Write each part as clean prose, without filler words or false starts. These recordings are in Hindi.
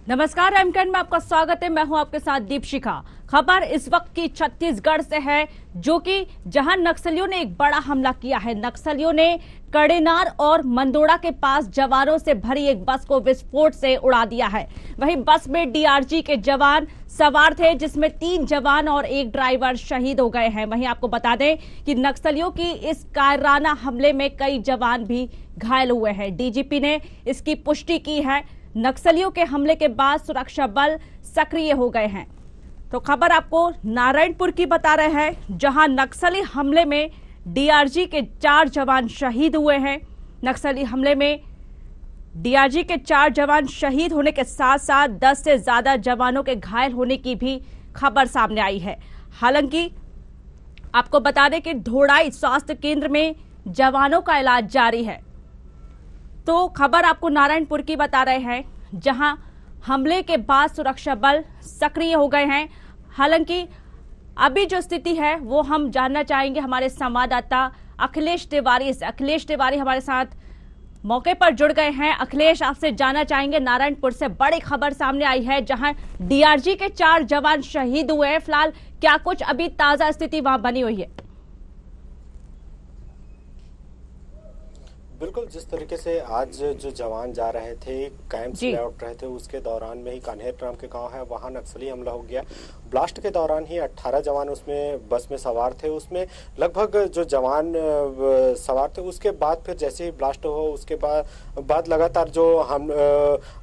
नमस्कार, एमकेन में आपका स्वागत है। मैं हूं आपके साथ दीपशिखा। खबर इस वक्त की छत्तीसगढ़ से है, जो कि जहां नक्सलियों ने एक बड़ा हमला किया है। नक्सलियों ने कड़ेनार और मंदोड़ा के पास जवानों से भरी एक बस को विस्फोट से उड़ा दिया है। वहीं बस में डीआरजी के जवान सवार थे, जिसमें 3 जवान और 1 ड्राइवर शहीद हो गए हैं। वहीं आपको बता दें कि नक्सलियों की इस कायराना हमले में कई जवान भी घायल हुए हैं। डीजीपी ने इसकी पुष्टि की है। नक्सलियों के हमले के बाद सुरक्षा बल सक्रिय हो गए हैं। तो खबर आपको नारायणपुर की बता रहे हैं, जहां नक्सली हमले में डीआरजी के 4 जवान शहीद हुए हैं। नक्सली हमले में डीआरजी के 4 जवान शहीद होने के साथ साथ 10 से ज्यादा जवानों के घायल होने की भी खबर सामने आई है। हालांकि आपको बता दें कि धोड़ाई स्वास्थ्य केंद्र में जवानों का इलाज जारी है। तो खबर आपको नारायणपुर की बता रहे हैं, जहां हमले के बाद सुरक्षा बल सक्रिय हो गए हैं। हालांकि अभी जो स्थिति है वो हम जानना चाहेंगे हमारे संवाददाता अखिलेश तिवारी से। अखिलेश तिवारी हमारे साथ मौके पर जुड़ गए हैं। अखिलेश, आपसे जानना चाहेंगे, नारायणपुर से बड़ी खबर सामने आई है, जहां डीआरजी के 4 जवान शहीद हुए हैं। फिलहाल क्या कुछ अभी ताजा स्थिति वहां बनी हुई है? बिल्कुल, जिस तरीके से आज जो जवान जा रहे थे, कैंप से लौट रहे थे, उसके दौरान में ही कान्हेर नाम के गांव है, वहां नक्सली हमला हो गया। ब्लास्ट के दौरान ही 18 जवान उसमें बस में सवार थे। उसमें लगभग जो जवान सवार थे, उसके बाद फिर जैसे ही ब्लास्ट हो, उसके बाद लगातार जो हम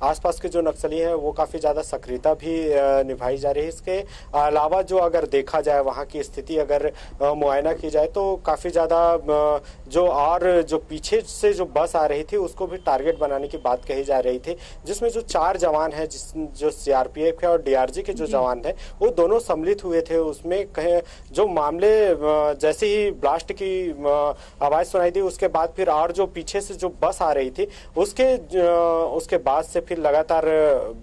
आसपास के जो नक्सली हैं वो काफ़ी ज़्यादा सक्रियता भी निभाई जा रही है। इसके अलावा जो अगर देखा जाए वहाँ की स्थिति अगर मुआयना की जाए तो काफ़ी ज़्यादा जो पीछे से जो बस आ रही थी उसको भी टारगेट बनाने की बात कही जा रही थी, जिसमें जो 4 जवान हैं, जो सीआरपीएफ है और डीआरजी के जो जवान हैं, वो दोनों सम्मिलित हुए थे। उसमें कहे जो मामले जैसे ही ब्लास्ट की आवाज सुनाई दी, उसके बाद फिर और जो पीछे से जो बस आ रही थी उसके बाद से फिर लगातार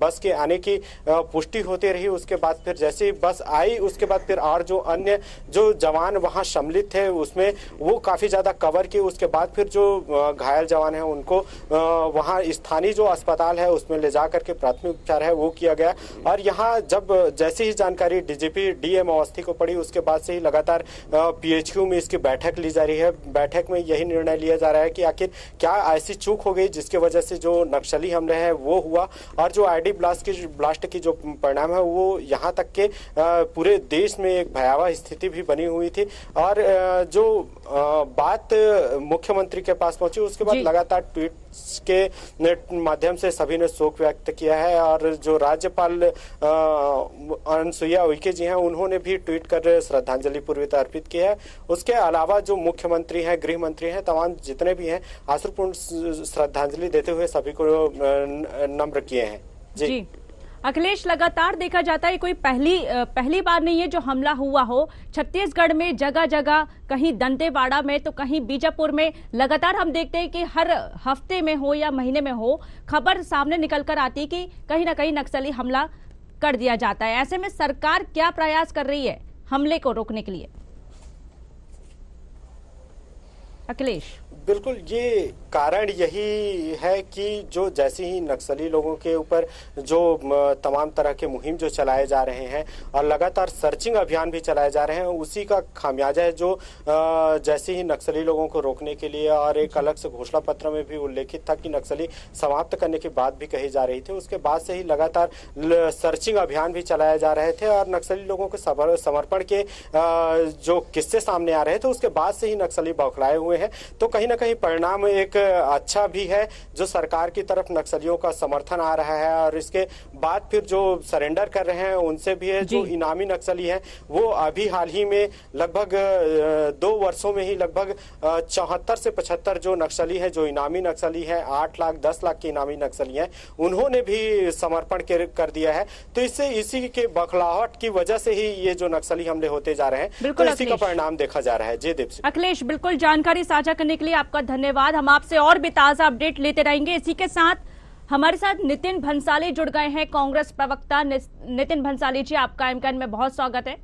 बस के आने की पुष्टि होती रही। उसके बाद फिर जैसे ही बस आई, उसके बाद फिर और जो अन्य जो जवान वहां सम्मिलित थे उसमें वो काफी ज्यादा कवर किए। उसके बाद फिर जो घायल जवान है उनको वहां स्थानीय जो अस्पताल है उसमें ले जा करके प्राथमिक उपचार है वो किया गया। और यहाँ जब जैसे ही जानकारी डीजीपी डीएम अवस्थी को पड़ी, उसके बाद से ही लगातार पीएचक्यू में इसकी बैठक ली जा रही है। बैठक में यही निर्णय लिया जा रहा है कि आखिर क्या ऐसी चूक हो गई जिसकी वजह से जो नक्सली हमले हैं वो हुआ, और जो आईडी ब्लास्ट की जो परिणाम है वो यहाँ तक के पूरे देश में एक भयावह स्थिति भी बनी हुई थी। और जो बात मुख्यमंत्री के पास पहुंची, उसके बाद लगातार ट्वीट के माध्यम से सभी ने शोक व्यक्त किया है। और जो राज्यपाल अनुसुईया उइके जी हैं, उन्होंने भी ट्वीट कर श्रद्धांजलि पूर्वक अर्पित की है। उसके अलावा जो मुख्यमंत्री हैं, गृह मंत्री हैं, तमाम जितने भी हैं, आश्रुपूर्ण श्रद्धांजलि देते हुए सभी को नम्र किए हैं। जी अखिलेश, लगातार देखा जाता है कोई पहली बार नहीं है जो हमला हुआ हो छत्तीसगढ़ में। जगह जगह, कहीं दंतेवाड़ा में तो कहीं बीजापुर में, लगातार हम देखते हैं कि हर हफ्ते में हो या महीने में हो, खबर सामने निकल कर आती है कि कहीं ना कहीं नक्सली हमला कर दिया जाता है। ऐसे में सरकार क्या प्रयास कर रही है हमले को रोकने के लिए? अखिलेश, बिल्कुल, ये कारण यही है कि जो जैसे ही नक्सली लोगों के ऊपर जो तमाम तरह के मुहिम जो चलाए जा रहे हैं और लगातार सर्चिंग अभियान भी चलाए जा रहे हैं, उसी का खामियाजा है जो जैसे ही नक्सली लोगों को रोकने के लिए, और एक अलग से घोषणा पत्र में भी उल्लेखित था कि नक्सली समाप्त करने की बात भी कही जा रही थी। उसके बाद से ही लगातार सर्चिंग अभियान भी चलाए जा रहे थे और नक्सली लोगों के समर्पण के जो किस्से सामने आ रहे थे, उसके बाद से ही नक्सली बौखलाए हुए हैं। तो कहीं ना कहीं परिणाम एक अच्छा भी है, जो सरकार की तरफ नक्सलियों का समर्थन आ रहा है। और इसके बाद फिर जो सरेंडर कर रहे हैं उनसे भी है। जो इनामी नक्सली हैं वो अभी हाल ही में लगभग 2 वर्षों में ही लगभग 74 से 75 जो नक्सली हैं, जो इनामी नक्सली हैं, 8 लाख 10 लाख के इनामी नक्सली हैं, उन्होंने भी समर्पण कर दिया है। तो इससे इसी के बखलाहट की वजह से ही ये जो नक्सली हमले होते जा रहे हैं, तो इसी का परिणाम देखा जा रहा है। जी दीप। अखिलेश, बिल्कुल जानकारी साझा करने के लिए आपका धन्यवाद। हम आपसे और भी ताजा अपडेट लेते रहेंगे। इसी के साथ हमारे साथ नितिन भंसाली जुड़ गए हैं, कांग्रेस प्रवक्ता। नितिन भंसाली जी, आपका एमकेन में बहुत स्वागत है।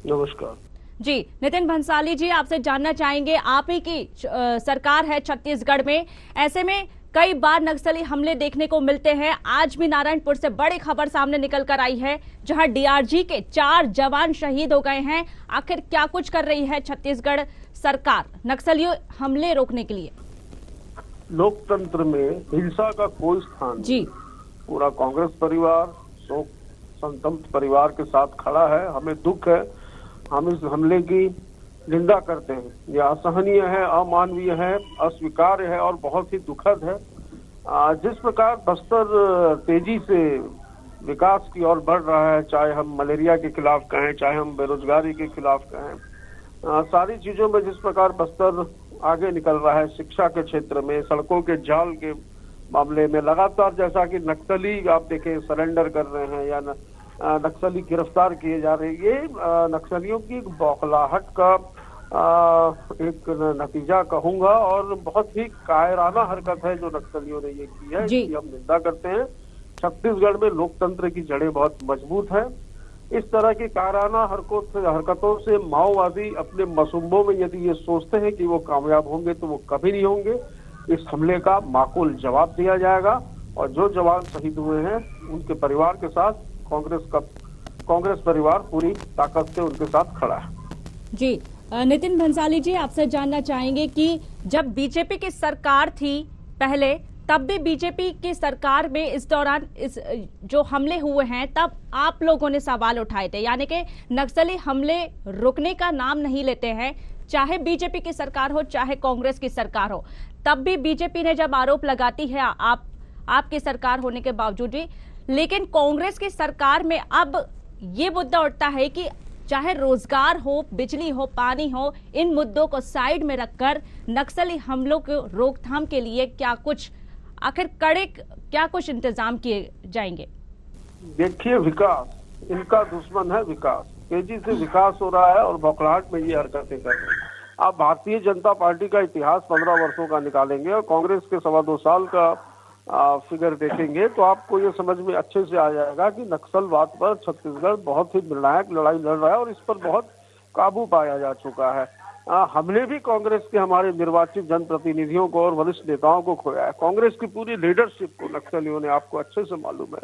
नमस्कार जी। नितिन भंसाली जी, आपसे जानना चाहेंगे, आप ही की सरकार है छत्तीसगढ़ में, ऐसे में कई बार नक्सली हमले देखने को मिलते हैं। आज भी नारायणपुर से बड़ी खबर सामने निकल कर आई है, जहां डीआरजी के 4 जवान शहीद हो गए हैं। आखिर क्या कुछ कर रही है छत्तीसगढ़ सरकार नक्सलियों हमले रोकने के लिए? लोकतंत्र में हिंसा का कोई स्थान जी। पूरा कांग्रेस परिवार शोक संतप्त परिवार के साथ खड़ा है। हमें दुख है, हम इस हमले की निंदा करते हैं। यह असहनीय है, अमानवीय है, अस्वीकार्य है और बहुत ही दुखद है। जिस प्रकार बस्तर तेजी से विकास की ओर बढ़ रहा है, चाहे हम मलेरिया के खिलाफ कहें, चाहे हम बेरोजगारी के खिलाफ कहें, सारी चीजों में जिस प्रकार बस्तर आगे निकल रहा है, शिक्षा के क्षेत्र में, सड़कों के जाल के मामले में लगातार, जैसा कि नक्सली आप देखें सरेंडर कर रहे हैं या नक्सली गिरफ्तार किए जा रहे हैं, ये नक्सलियों की एक बौखलाहट का एक नतीजा कहूंगा और बहुत ही कायराना हरकत है जो नक्सलियों ने ये की है, इसकी हम निंदा करते हैं। छत्तीसगढ़ में लोकतंत्र की जड़ें बहुत मजबूत है। इस तरह की कायराना हरकतों से माओवादी अपने मसूबों में यदि ये सोचते हैं कि वो कामयाब होंगे तो वो कभी नहीं होंगे। इस हमले का माकूल जवाब दिया जाएगा और जो जवान शहीद हुए हैं उनके परिवार के साथ कांग्रेस परिवार पूरी ताकत से उनके साथ खड़ा है। जी नितिन भंसाली जी, आपसे जानना चाहेंगे कि जब बीजेपी की सरकार थी पहले, तब भी बीजेपी की सरकार में इस दौरान इस जो हमले हुए हैं तब आप लोगों ने सवाल उठाए थे, यानी कि नक्सली हमले रुकने का नाम नहीं लेते हैं, चाहे बीजेपी की सरकार हो चाहे कांग्रेस की सरकार हो। तब भी बीजेपी ने जब आरोप लगाती है आपकी सरकार होने के बावजूद भी, लेकिन कांग्रेस की सरकार में अब ये मुद्दा उठता है कि चाहे रोजगार हो, बिजली हो, पानी हो, इन मुद्दों को साइड में रखकर नक्सली हमलों को रोकथाम के लिए क्या कुछ इंतजाम किए जाएंगे? देखिए, विकास इनका दुश्मन है। विकास तेजी से विकास हो रहा है और बौखलाहट में ये हरकतें कर रहे हैं। आप भारतीय जनता पार्टी का इतिहास 15 वर्षों का निकालेंगे और कांग्रेस के 2.25 साल का फिगर देखेंगे तो आपको ये समझ में अच्छे से आ जाएगा कि नक्सलवाद पर छत्तीसगढ़ बहुत ही निर्णायक लड़ाई लड़ रहा है और इस पर बहुत काबू पाया जा चुका है। हमने भी कांग्रेस के हमारे निर्वाचित जनप्रतिनिधियों को और वरिष्ठ नेताओं को खोया है। कांग्रेस की पूरी लीडरशिप को नक्सलियों ने, आपको अच्छे से मालूम है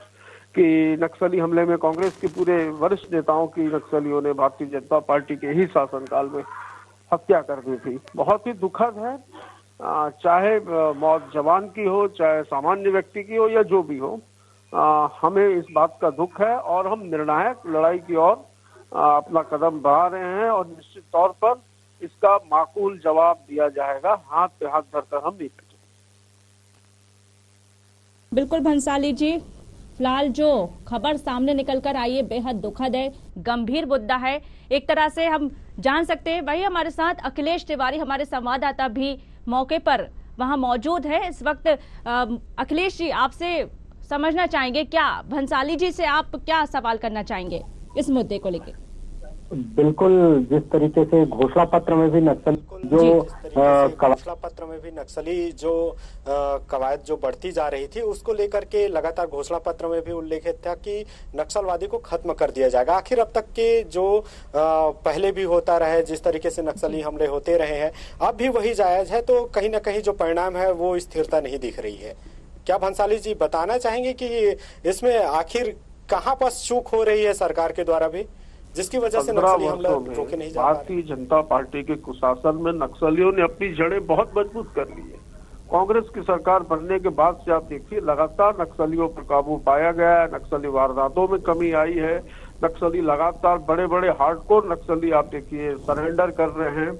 कि नक्सली हमले में कांग्रेस के पूरे वरिष्ठ नेताओं की नक्सलियों ने भारतीय जनता पार्टी के ही शासनकाल में हत्या कर दी थी। बहुत ही दुखद है। चाहे मौत जवान की हो, चाहे सामान्य व्यक्ति की हो या जो भी हो, हमें इस बात का दुख है और हम निर्णायक लड़ाई की ओर अपना कदम बढ़ा रहे हैं और निश्चित तौर पर इसका माकूल जवाब दिया जाएगा। हाथ पे हाथ धरकर हम नहीं बैठेंगे। बिल्कुल भंसाली जी, फिलहाल जो खबर सामने निकल कर आई है बेहद दुखद है, गंभीर मुद्दा है। एक तरह से हम जान सकते हैं, वही हमारे साथ अखिलेश तिवारी हमारे संवाददाता भी मौके पर वहां मौजूद है इस वक्त। अखिलेश जी, आपसे समझना चाहेंगे, क्या भंसाली जी से आप क्या सवाल करना चाहेंगे इस मुद्दे को लेकर? बिल्कुल, जिस तरीके से घोषणा पत्र में भी नक्सली जो कवायद जो बढ़ती जा रही थी उसको लेकर के लगातार घोषणा पत्र में भी उल्लेखित था कि नक्सलवादी को खत्म कर दिया जाएगा। आखिर अब तक के जो पहले भी होता रहे, जिस तरीके से नक्सली हमले होते रहे हैं, अब भी वही जायज है, तो कहीं ना कहीं जो परिणाम है वो स्थिरता नहीं दिख रही है। क्या भंसाली जी बताना चाहेंगे कि इसमें आखिर कहाँ पर चूक हो रही है सरकार के द्वारा भी, जिसकी वजह से नक्सली हमला रोके नहीं जा रहे? भारतीय जनता पार्टी के कुशासन में नक्सलियों ने अपनी जड़ें बहुत मजबूत कर ली है। कांग्रेस की सरकार बनने के बाद से आप देखिए, लगातार नक्सलियों पर काबू पाया गया है, नक्सली वारदातों में कमी आई है, नक्सली लगातार बड़े बड़े हार्डकोर नक्सली आप देखिए सरेंडर कर रहे हैं,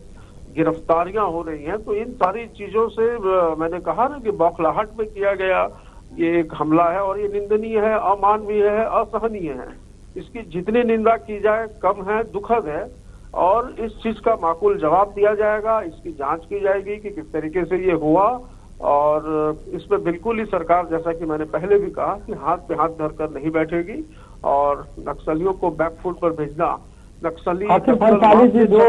गिरफ्तारियां हो रही हैं। तो इन सारी चीजों से मैंने कहा ना कि बौखलाहट में किया गया ये एक हमला है और ये निंदनीय है, अमानवीय है, असहनीय है। इसकी जितनी निंदा की जाए कम है, दुखद है और इस चीज का माकूल जवाब दिया जाएगा। इसकी जांच की जाएगी कि किस तरीके से ये हुआ और इसमें बिल्कुल ही सरकार, जैसा कि मैंने पहले भी कहा, कि हाथ पे हाथ धरकर नहीं बैठेगी और नक्सलियों को बैकफुट पर भेजना नक्सली आखिर भंसाली जी जो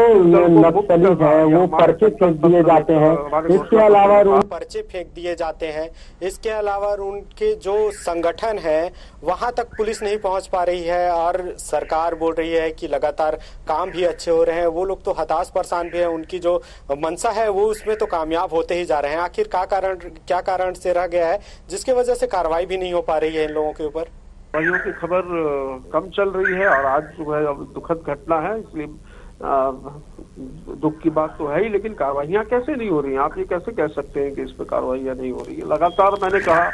नक्सली है वो पर्चे फेंक दिए जाते हैं, इसके अलावा पर्चे फेंक दिए जाते हैं। इसके अलावा उनके जो संगठन है वहां तक पुलिस नहीं पहुंच पा रही है और सरकार बोल रही है कि लगातार काम भी अच्छे हो रहे हैं। वो लोग तो हताश परेशान भी है, उनकी जो मंशा है वो उसमें तो कामयाब होते ही जा रहे हैं। आखिर क्या कारण से रह गया है जिसकी वजह से कार्रवाई भी नहीं हो पा रही है इन लोगों के ऊपर? कार्रवाइयों की खबर कम चल रही है और आज जो है अब दुखद घटना है, इसलिए दुख की बात तो है ही, लेकिन कार्रवाइयां कैसे नहीं हो रही हैं? आप ये कैसे कह सकते हैं कि इस पर कार्रवाइयां नहीं हो रही है? लगातार मैंने कहा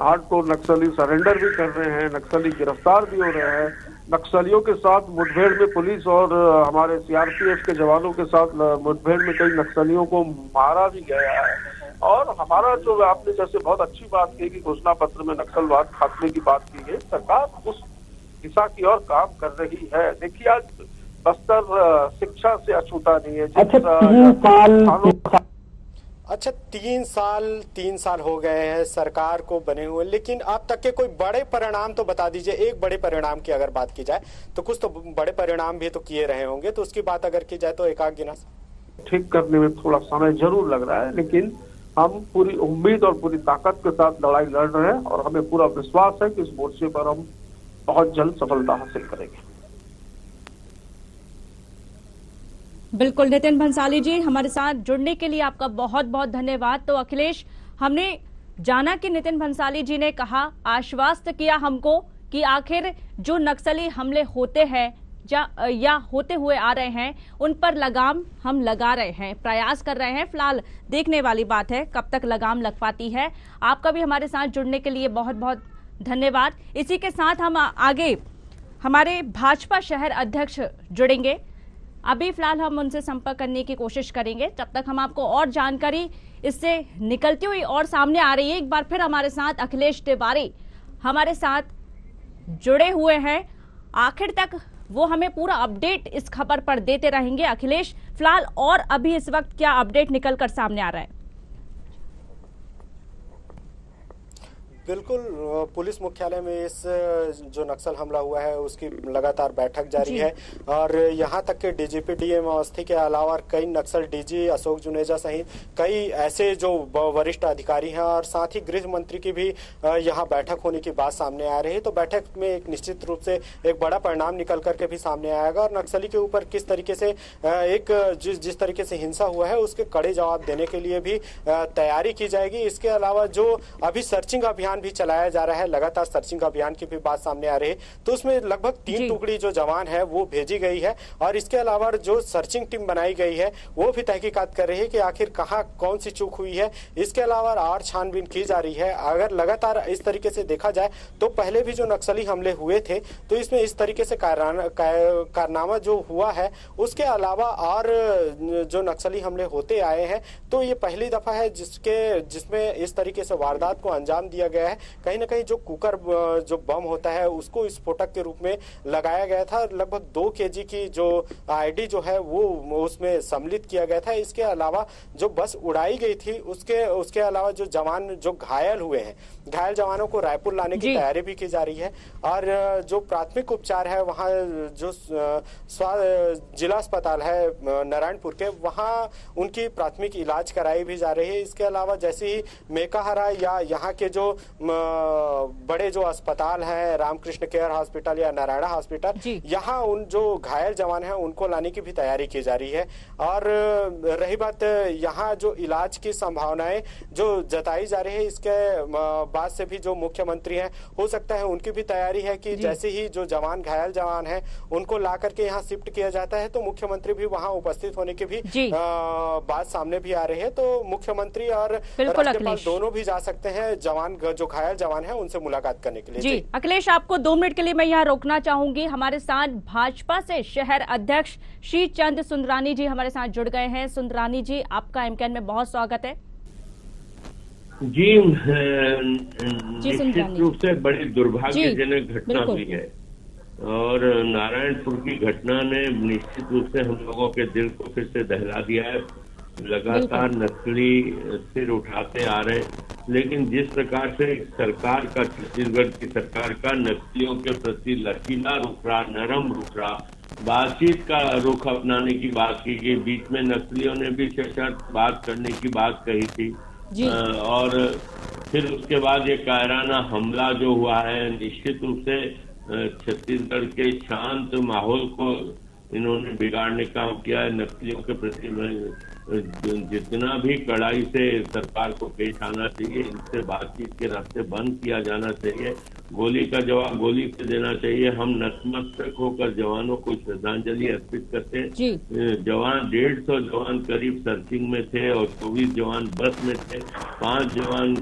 हार्डकोर नक्सली सरेंडर भी कर रहे हैं, नक्सली गिरफ्तार भी हो रहे हैं। नक्सलियों के साथ मुठभेड़ में पुलिस और हमारे सीआरपीएफ के जवानों के साथ मुठभेड़ में कई नक्सलियों को मारा भी गया है। और हमारा जो आपने जैसे बहुत अच्छी बात की कि घोषणा पत्र में नक्सलवाद खात्मे की बात की है, सरकार उस दिशा की ओर काम कर रही है। देखिए आज बस्तर शिक्षा से अछूता नहीं है। अच्छा 3 साल हो गए हैं सरकार को बने हुए, लेकिन अब तक के कोई बड़े परिणाम तो बता दीजिए। एक बड़े परिणाम की अगर बात की जाए तो कुछ तो बड़े परिणाम भी तो किए रहे होंगे, तो उसकी बात अगर की जाए तो एक आध गिना। ठीक करने में थोड़ा समय जरूर लग रहा है, लेकिन हम पूरी उम्मीद और पूरी ताकत के साथ लड़ाई लड़ रहे हैं और हमें पूरा विश्वास है कि इस मोर्चे पर हम बहुत जल्द सफलता हासिल करेंगे। बिल्कुल नितिन भंसाली जी, हमारे साथ जुड़ने के लिए आपका बहुत बहुत धन्यवाद। तो अखिलेश, हमने जाना कि नितिन भंसाली जी ने कहा, आश्वस्त किया हमको कि आखिर जो नक्सली हमले होते हैं या होते हुए आ रहे हैं उन पर लगाम हम लगा रहे हैं, प्रयास कर रहे हैं। फिलहाल देखने वाली बात है कब तक लगाम लग पाती है। आपका भी हमारे साथ जुड़ने के लिए बहुत बहुत धन्यवाद। इसी के साथ हम आगे हमारे भाजपा शहर अध्यक्ष जुड़ेंगे। अभी फिलहाल हम उनसे संपर्क करने की कोशिश करेंगे, तब तक हम आपको और जानकारी इससे निकलती हुई और सामने आ रही है। एक बार फिर हमारे साथ अखिलेश तिवारी हमारे साथ जुड़े हुए हैं, आखिर तक वो हमें पूरा अपडेट इस खबर पर देते रहेंगे। अखिलेश, फिलहाल और अभी इस वक्त क्या अपडेट निकल कर सामने आ रहा है? बिल्कुल, पुलिस मुख्यालय में इस जो नक्सल हमला हुआ है उसकी लगातार बैठक जारी है और यहां तक कि डीजीपी डीएम अवस्थी के अलावा कई नक्सल डीजी अशोक जुनेजा सहित कई ऐसे जो वरिष्ठ अधिकारी हैं और साथ ही गृह मंत्री की भी यहां बैठक होने की बात सामने आ रही है। तो बैठक में एक निश्चित रूप से एक बड़ा परिणाम निकल करके भी सामने आएगा और नक्सली के ऊपर किस तरीके से एक जिस तरीके से हिंसा हुआ है उसके कड़े जवाब देने के लिए भी तैयारी की जाएगी। इसके अलावा जो अभी सर्चिंग अभियान भी चलाया जा रहा है, लगातार सर्चिंग अभियान की भी बात सामने आ रही है, तो उसमें लगभग 3 टुकड़ी जो जवान है वो भेजी गई है और इसके अलावा जो सर्चिंग टीम बनाई गई है वो भी तहकीकात कर रही है कि आखिर कहां कौन सी चूक हुई है। इसके अलावा और छानबीन की जा रही है। अगर लगातार इस तरीके से देखा जाए तो पहले भी जो नक्सली हमले हुए थे तो इसमें इस तरीके से कारनामा जो हुआ है, उसके अलावा और जो नक्सली हमले होते आए हैं, तो ये पहली दफा है जिसमें इस तरीके से वारदात को अंजाम दिया गया है। कहीं ना कहीं जो कुकर जो बम होता है उसको स्फोटक के रूप में लगाया गया था। लगभग 2 केजी की जो आईडी जो है वो उसमें सम्मिलित किया गया था। इसके अलावा जो बस उड़ाई गई थी उसके अलावा जो जवान जो घायल हुए हैं, घायल जवानों को रायपुर लाने की तैयारी भी की जा रही है और जो प्राथमिक उपचार है वहाँ जो जिला अस्पताल है नारायणपुर के, वहाँ उनकी प्राथमिक इलाज कराई भी जा रही है। इसके अलावा जैसे ही मेकाहारा या यहाँ के जो बड़े जो अस्पताल हैं, रामकृष्ण केयर हॉस्पिटल या नारायणा हॉस्पिटल, यहाँ उन जो घायल जवान हैं उनको लाने की भी तैयारी की जा रही है। और रही बात यहाँ जो इलाज की संभावनाएं जो जताई जा रही है, इसके बाद से भी जो मुख्यमंत्री हैं हो सकता है उनकी भी तैयारी है कि जैसे ही जो जवान घायल जवान हैं उनको ला करके यहाँ शिफ्ट किया जाता है तो मुख्यमंत्री भी वहाँ उपस्थित होने की भी बात सामने भी आ रही है। तो मुख्यमंत्री और राज्यपाल दोनों भी जा सकते हैं जवान जो घायल जवान है उनसे मुलाकात करने के लिए। जी अखिलेश, आपको 2 मिनट के लिए मैं यहाँ रोकना चाहूंगी। हमारे साथ भाजपा से शहर अध्यक्ष श्री चंद सुंदरानी जी हमारे साथ जुड़ गए हैं। सुंदरानी जी, आपका एमकेएन में बहुत स्वागत है। जी निश्चित रूप से बड़ी दुर्भाग्यजनक घटना हुई है और नारायणपुर की घटना ने निश्चित रूप से हम लोगों के दिल को फिर से दहला दिया है। लगातार नक्सली सिर उठाते आ रहे हैं, लेकिन जिस प्रकार से सरकार का, छत्तीसगढ़ की सरकार का नक्सलियों के प्रति लचीला रुख रहा, नरम रुख रहा, बातचीत का रुख अपनाने की बात की गई। बीच में नक्सलियों ने भी सशर्त बात करने की बात कही थी और फिर उसके बाद ये कायराना हमला जो हुआ है, निश्चित रूप से छत्तीसगढ़ के शांत माहौल को इन्होंने बिगाड़ने का काम किया है। नक्सलियों के प्रति जितना भी कड़ाई से सरकार को पेश आना चाहिए, इनसे बातचीत के रास्ते बंद किया जाना चाहिए। गोली का जवाब गोली से देना चाहिए। हम नतमस्तक होकर जवानों को श्रद्धांजलि अर्पित करते हैं। जवान 150 जवान करीब सर्चिंग में थे और 24 जवान बस में थे। 5 जवान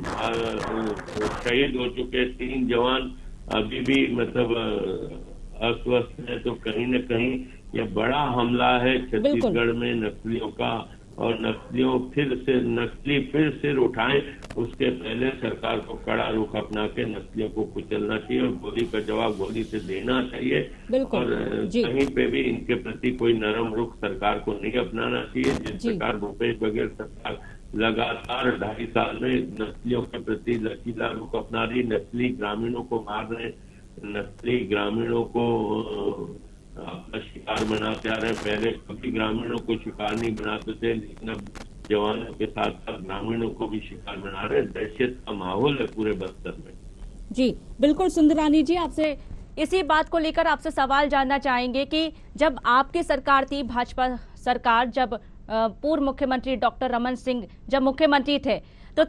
शहीद हो चुके, 3 जवान अभी भी मतलब अस्वस्थ है। तो कहीं न कहीं यह बड़ा हमला है छत्तीसगढ़ में नक्सलियों का, और नक्सली फिर सिर उठाएं, उसके पहले सरकार को कड़ा रुख अपना के नक्सलियों को कुचलना चाहिए और गोली का जवाब गोली से देना चाहिए। और कहीं पे भी इनके प्रति कोई नरम रुख सरकार को नहीं अपनाना चाहिए। जिस प्रकार भूपेश बघेल सरकार लगातार 2.5 साल में नक्सलियों के प्रति लचीला रुख अपना रही, नक्सली ग्रामीणों को मार रहे, नक्सली ग्रामीणों को अपना शिकार बनाते आ रहे हैं। पहले कभी ग्रामीणों को शिकार नहीं बनाते थे, लेकिन अब जवानों के साथ साथ ग्रामीणों को भी शिकार बना रहे हैं। दहशत का माहौल है पूरे बस्तर में। जी बिल्कुल सुंदरानी जी, आपसे इसी बात को लेकर आपसे सवाल जानना चाहेंगे कि जब आपकी सरकार थी, भाजपा सरकार, जब पूर्व मुख्यमंत्री डॉक्टर रमन सिंह जब मुख्यमंत्री थे, तो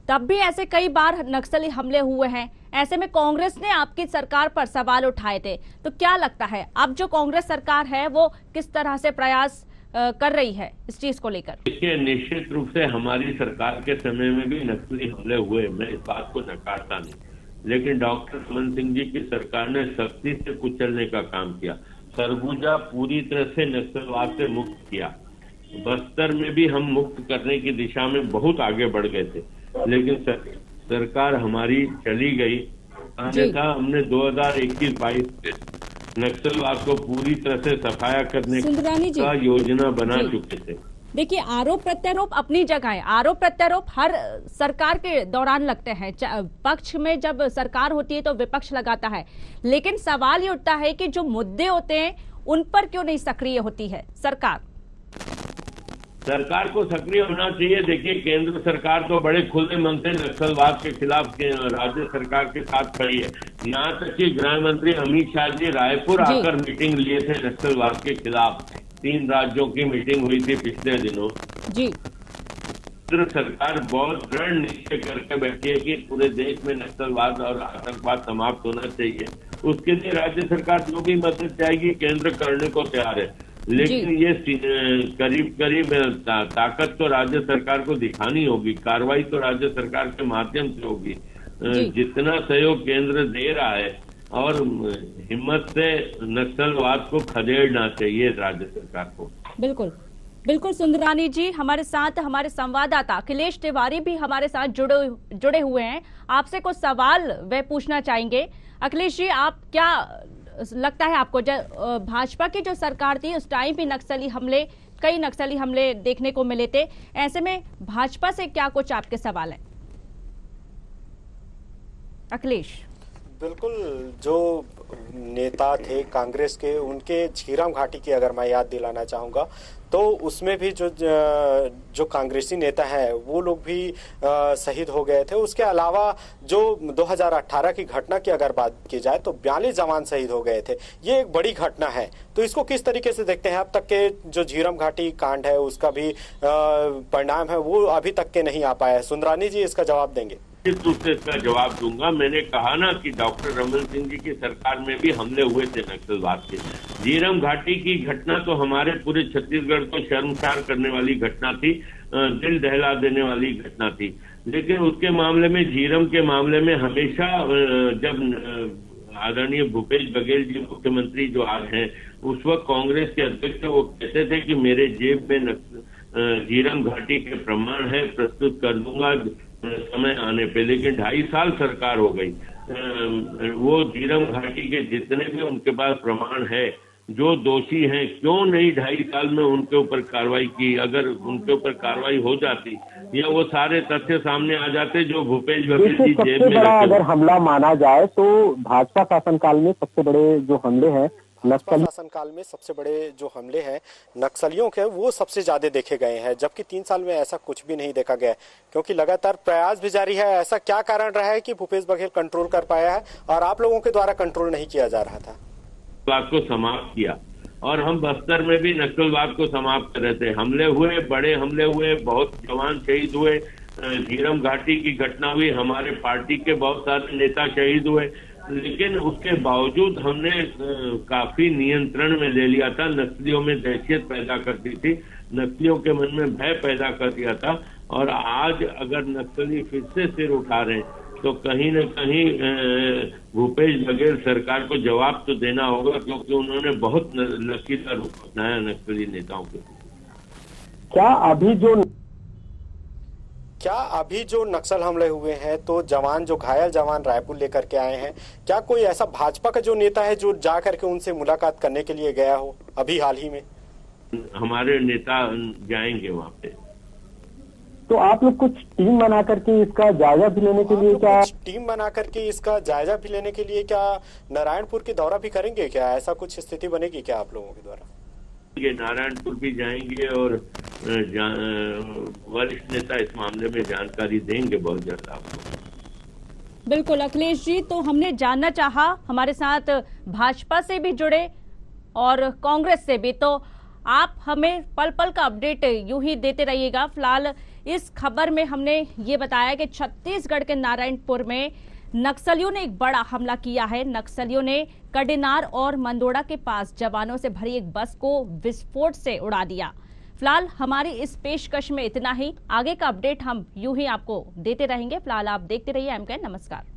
तब भी ऐसे कई बार नक्सली हमले हुए हैं। ऐसे में कांग्रेस ने आपकी सरकार पर सवाल उठाए थे। तो क्या लगता है अब जो कांग्रेस सरकार है वो किस तरह से प्रयास कर रही है इस चीज को लेकर? देखिए, निश्चित रूप से हमारी सरकार के समय में भी नक्सली हमले हुए, मैं इस बात को नकारता नहीं, लेकिन डॉक्टर रमन सिंह जी की सरकार ने सख्ती से कुचलने का काम किया। सरगुजा पूरी तरह से नक्सलवाद से मुक्त किया। बस्तर में भी हम मुक्त करने की दिशा में बहुत आगे बढ़ गए थे, लेकिन सरकार हमारी चली गई। अन्यथा हमने 2021-22 से नक्सलवाद को पूरी तरह से सफाया करने का योजना बना चुके थे। देखिए, आरोप प्रत्यारोप अपनी जगह है। आरोप प्रत्यारोप हर सरकार के दौरान लगते हैं। पक्ष में जब सरकार होती है तो विपक्ष लगाता है, लेकिन सवाल ये उठता है कि जो मुद्दे होते हैं उन पर क्यों नहीं सक्रिय होती है सरकार? सरकार को सक्रिय होना चाहिए। देखिए, केंद्र सरकार तो बड़े खुले मन से नक्सलवाद के खिलाफ राज्य सरकार के साथ खड़ी है। यहाँ तक कि गृह मंत्री अमित शाह जी रायपुर आकर मीटिंग लिए थे नक्सलवाद के खिलाफ। 3 राज्यों की मीटिंग हुई थी पिछले दिनों। केंद्र सरकार बहुत दृढ़ निश्चय करके बैठी है कि पूरे देश में नक्सलवाद और आतंकवाद समाप्त होना चाहिए। उसके लिए राज्य सरकार जो भी मदद चाहेगी केंद्र करने को तैयार है, लेकिन ये करीब ताकत तो राज्य सरकार को दिखानी होगी, कार्रवाई तो राज्य सरकार के माध्यम से होगी। जितना सहयोग केंद्र दे रहा है और हिम्मत से नक्सलवाद को खदेड़ना चाहिए राज्य सरकार को। बिल्कुल बिल्कुल सुंदरानी जी, हमारे साथ हमारे संवाददाता अखिलेश तिवारी भी हमारे साथ जुड़े हुए हैं। आपसे कुछ सवाल वे पूछना चाहेंगे। अखिलेश जी, आप क्या लगता है आपको, जब भाजपा की जो सरकार थी उस टाइम भी कई नक्सली हमले देखने को मिले थे, ऐसे में भाजपा से क्या कुछ आपके सवाल हैं? अखिलेश। बिल्कुल, जो नेता थे कांग्रेस के, उनके झीरम घाटी की अगर मैं याद दिलाना चाहूँगा तो उसमें भी जो कांग्रेसी नेता हैं वो लोग भी शहीद हो गए थे। उसके अलावा जो 2018 की घटना की अगर बात की जाए तो 42 जवान शहीद हो गए थे। ये एक बड़ी घटना है, तो इसको किस तरीके से देखते हैं? अब तक के जो झीरम घाटी कांड है उसका भी परिणाम है वो अभी तक के नहीं आ पाया है। सुंदरानी जी इसका जवाब देंगे? निश्चित रूप से इसका जवाब दूंगा। मैंने कहा ना कि डॉक्टर रमन सिंह जी की सरकार में भी हमले हुए थे नक्सलवाद के। झीरम घाटी की घटना तो हमारे पूरे छत्तीसगढ़ को शर्मसार करने वाली घटना थी, दिल दहला देने वाली घटना थी। लेकिन उसके मामले में, झीरम के मामले में हमेशा जब आदरणीय भूपेश बघेल जी मुख्यमंत्री जो आज हैं, उस वक्त कांग्रेस के अध्यक्ष वो कहते थे कि मेरे जेब में झीरम घाटी के प्रमाण है, प्रस्तुत कर दूंगा समय आने पे। लेकिन 2.5 साल सरकार हो गई, वो झीरम घाटी के जितने भी उनके पास प्रमाण है, जो दोषी हैं, क्यों नहीं 2.5 साल में उनके ऊपर कार्रवाई की? अगर उनके ऊपर कार्रवाई हो जाती या वो सारे तथ्य सामने आ जाते जो भूपेश बघेल जी जेब में अगर हमला माना जाए तो भाजपा शासनकाल में सबसे बड़े जो हमले हैं भाजपा शासनकाल में सबसे बड़े जो हमले हैं नक्सलियों के, वो सबसे ज्यादा देखे गए हैं, जबकि 3 साल में ऐसा कुछ भी नहीं देखा गया, क्योंकि लगातार प्रयास भी जारी है। ऐसा क्या कारण रहा है कि भूपेश बघेल कंट्रोल कर पाया है और आप लोगों के द्वारा कंट्रोल नहीं किया जा रहा था? बात को समाप्त किया और हम बस्तर में भी नक्सलवाद को समाप्त कर रहे थे। हमले हुए, बड़े हमले हुए, बहुत जवान शहीद हुए, झीरम घाटी की घटना हुई, हमारे पार्टी के बहुत सारे नेता शहीद हुए, लेकिन उसके बावजूद हमने काफी नियंत्रण में ले लिया था। नक्सलियों में दहशत पैदा कर दी थी, नक्सलियों के मन में भय पैदा कर दिया था। और आज अगर नक्सली फिर से सिर उठा रहे हैं तो कहीं न कहीं भूपेश बघेल सरकार को जवाब तो देना होगा, क्योंकि उन्होंने बहुत लचीला रूप अपनाया नक्सली नेताओं के। क्या अभी जो नक्सल हमले हुए हैं तो जवान, जो घायल जवान रायपुर लेकर के आए हैं, क्या कोई ऐसा भाजपा का जो नेता है जो जा करके उनसे मुलाकात करने के लिए गया हो अभी हाल ही में? हमारे नेता जाएंगे वहाँ पे। तो आप लोग कुछ टीम बना करके इसका जायजा भी लेने के लिए क्या नारायणपुर की दौरा भी करेंगे? क्या ऐसा कुछ स्थिति बनेगी क्या आप लोगों के द्वारा? नारायणपुर भी जाएंगे और वरिष्ठ नेता इस मामले में जानकारी देंगे बहुत जल्द आपको। बिल्कुल अखिलेश जी, तो हमने जानना चाहा, हमारे साथ भाजपा से भी जुड़े और कांग्रेस से भी, तो आप हमें पल पल का अपडेट यूं ही देते रहिएगा। फिलहाल इस खबर में हमने ये बताया कि छत्तीसगढ़ के नारायणपुर में नक्सलियों ने एक बड़ा हमला किया है। नक्सलियों ने कडेनार और मंदोड़ा के पास जवानों से भरी एक बस को विस्फोट से उड़ा दिया। फिलहाल हमारी इस पेशकश में इतना ही। आगे का अपडेट हम यूं ही आपको देते रहेंगे। फिलहाल आप देखते रहिए एम के। नमस्कार।